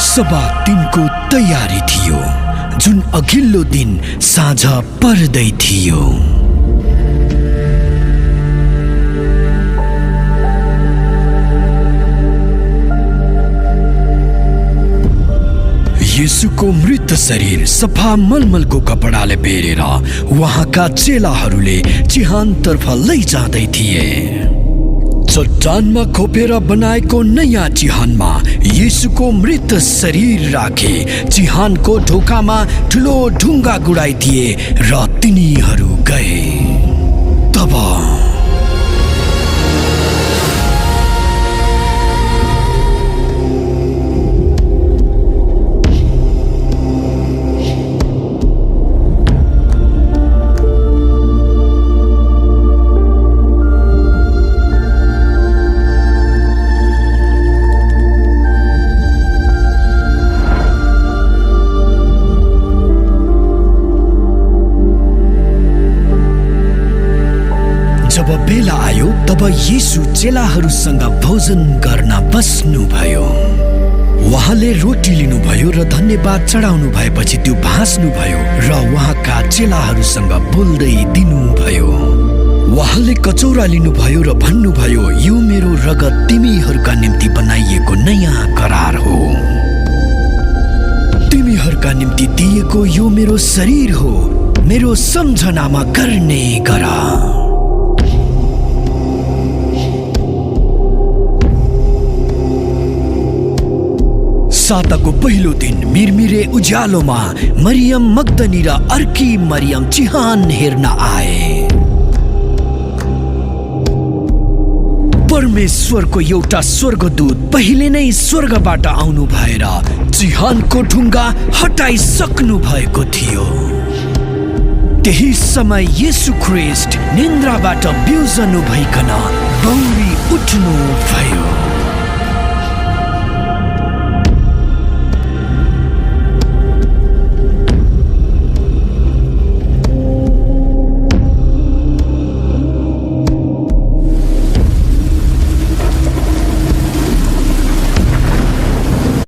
सभा दिनको तयारी थियो, जुन अघिल्लो दिन साँझ पर्दै थियो। येशूको मृत शरीर सफा मलमलको कपडाले बेरेर उहाँका चेलाहरूले चिहानतर्फ लैजाँदै थिए। चट्टानमा खोपेर बनाएको नयाँ चिहानमा येशूको मृत शरीर राखे चिहानको ढोकामा ठुलो ढुङ्गा गुडाइदिए र तिनीहरू गए। तब जब बेला आयो तब येशू चेलाहरूसँग भोजन गर्न बस्नुभयो। उहाँले रोटी लिनुभयो र धन्यवाद चढाउनु भएपछि त्यो भाँच्नुभयो र उहाँका चेलाहरूसँग बोल्दै दिनुभयो। उहाँले कचौरा लिनुभयो र भन्नुभयो, यो मेरो रगत तिमीहरूका निम्ति बनाइएको नयाँ करार हो। तिमीहरूका निम्ति दिएको यो मेरो शरीर हो, मेरो सम्झनामा गर्ने गर। साताको पहिलो दिन मिरमिरे उज्यालोमा मरियम मग्दनी र अर्की मरियम चिहान हेर्न आए। परमेश्वरको एउटा स्वर्गदूत पहिले नै स्वर्गबाट आउनु भएर चिहानको ढुङ्गा हटाइसक्नु भएको थियो। त्यही समय येशू ख्रीष्ट निन्द्राबाट बिउजनु भइकन दौडी उठ्नु भयो।